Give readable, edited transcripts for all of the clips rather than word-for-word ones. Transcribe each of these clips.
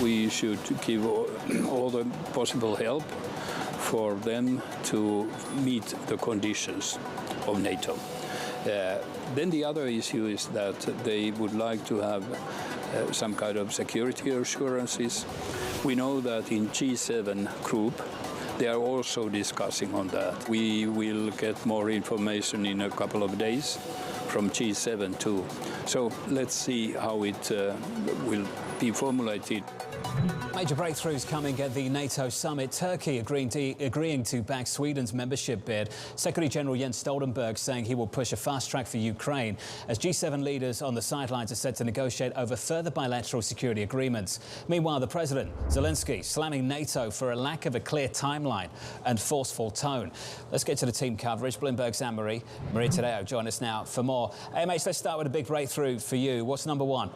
We should give all the possible help for them to meet the conditions of NATO. Then the other issue is that they would like to have some kind of security assurances. We know that in G7 group, they are also discussing on that. We will get more information in a couple of days from G7 too. So let's see how it will be formulated. Major breakthroughs coming at the NATO summit. Turkey agreeing to back Sweden's membership bid. Secretary General Jens Stoltenberg saying he will push a fast track for Ukraine, as G7 leaders on the sidelines are set to negotiate over further bilateral security agreements. Meanwhile, the President, Zelensky, slamming NATO for a lack of a clear timeline and forceful tone. Let's get to the team coverage. Bloomberg's Annmarie, Tadeo join us now for more. AMH, let's start with a big breakthrough for you. What's number one?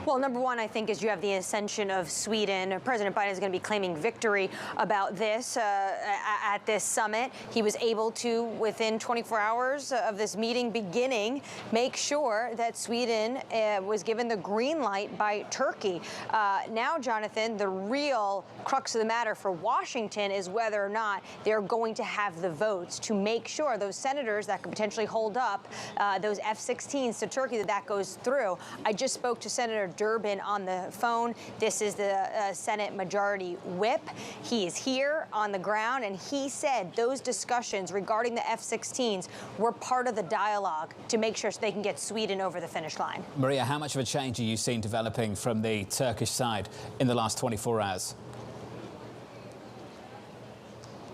Well, number one, I think, is you have the ascension of Sweden. President Biden is going to be claiming victory about this at this summit. He was able to, within 24 hours of this meeting beginning, make sure that Sweden was given the green light by Turkey. Now, Jonathan, the real crux of the matter for Washington is whether or not they're going to have the votes to make sure those senators that could potentially hold up those F-16s to Turkey, that goes through. I just spoke to Senator Durbin on the phone. This is the Senate Majority Whip. He is here on the ground, and he said those discussions regarding the F-16s were part of the dialogue to make sure so they can get Sweden over the finish line. Maria, how much of a change are you seeing developing from the Turkish side in the last 24 hours?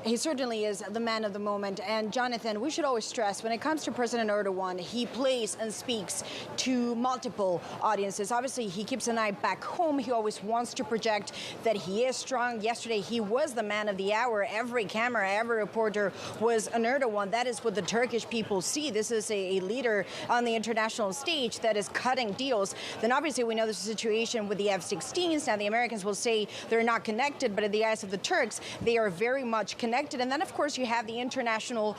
He certainly is the man of the moment. And Jonathan, we should always stress, when it comes to President Erdogan, he plays and speaks to multiple audiences. Obviously, he keeps an eye back home. He always wants to project that he is strong. Yesterday, he was the man of the hour. Every camera, every reporter was on Erdogan. That is what the Turkish people see. This is a leader on the international stage that is cutting deals. Then obviously, we know there's a situation with the F-16s. Now, the Americans will say they're not connected, but in the eyes of the Turks, they are very much connected. And then, of course, you have the international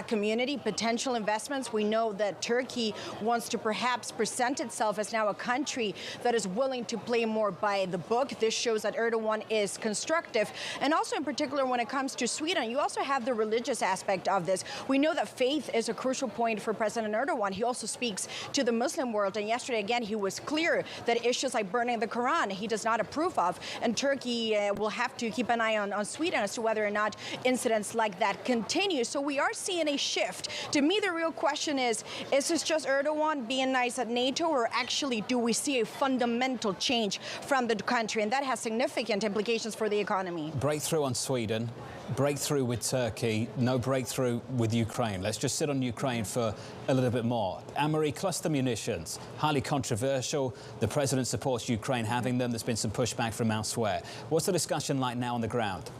community, potential investments. We know that Turkey wants to perhaps present itself as now a country that is willing to play more by the book. This shows that Erdogan is constructive. And also, in particular, when it comes to Sweden, you also have the religious aspect of this. We know that faith is a crucial point for President Erdogan. He also speaks to the Muslim world. And yesterday, again, he was clear that issues like burning the Quran, he does not approve of. And Turkey will have to keep an eye on Sweden as to whether or not incidents like that continue. So we are seeing a shift. To me, the real question is this just Erdogan being nice at NATO, or actually do we see a fundamental change from the country? And that has significant implications for the economy. Breakthrough on Sweden, breakthrough with Turkey, no breakthrough with Ukraine. Let's just sit on Ukraine for a little bit more. Annmarie, cluster munitions, highly controversial. The president supports Ukraine having them. There's been some pushback from elsewhere. What's the discussion like now on the ground?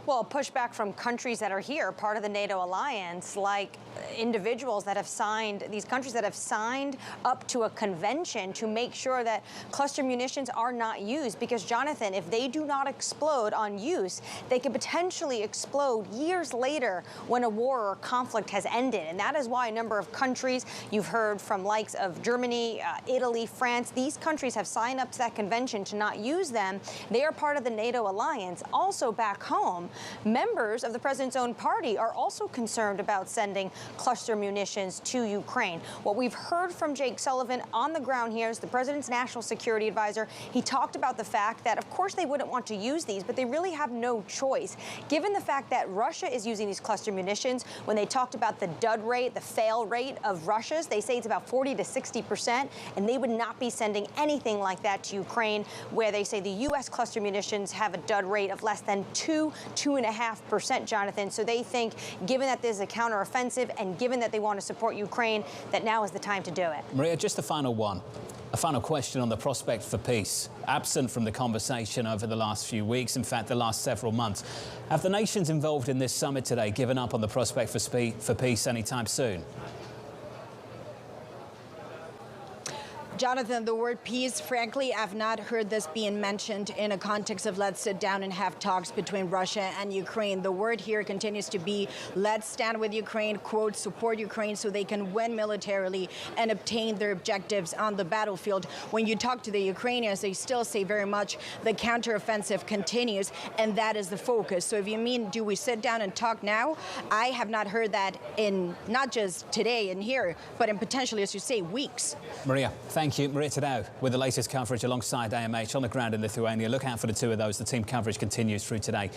Well, pushback from countries that are here, part of the NATO alliance, like individuals that have signed, these countries that have signed up to a convention to make sure that cluster munitions are not used. Because, Jonathan, if they do not explode on use, they could potentially explode years later when a war or conflict has ended. And that is why a number of countries, you've heard from likes of Germany, Italy, France, these countries have signed up to that convention to not use them. They are part of the NATO alliance. Also back home, members of the president's own party are also concerned about sending cluster munitions to Ukraine. What we've heard from Jake Sullivan on the ground here is the president's national security advisor. He talked about the fact that, of course, they wouldn't want to use these, but they really have no choice. Given the fact that Russia is using these cluster munitions, when they talked about the dud rate, the fail rate of Russia's, they say it's about 40 to 60%, and they would not be sending anything like that to Ukraine, where they say the U.S. cluster munitions have a dud rate of less than 2.5%, Jonathan. So they think, given that this is a counteroffensive and given that they want to support Ukraine, that now is the time to do it. Maria, just a final one. A final question on the prospect for peace, absent from the conversation over the last few weeks, in fact, the last several months. Have the nations involved in this summit today given up on the prospect for peace anytime soon? Jonathan, the word peace, frankly, I've not heard this being mentioned in a context of let's sit down and have talks between Russia and Ukraine. The word here continues to be let's stand with Ukraine, quote, support Ukraine so they can win militarily and obtain their objectives on the battlefield. When you talk to the Ukrainians, they still say very much the counteroffensive continues, and that is the focus. So if you mean, do we sit down and talk now? I have not heard that in not just today and here, but in potentially, as you say, weeks. Maria, thank you. Maria Tadeo with the latest coverage alongside AMH on the ground in Lithuania. Look out for the two of those. The team coverage continues through today.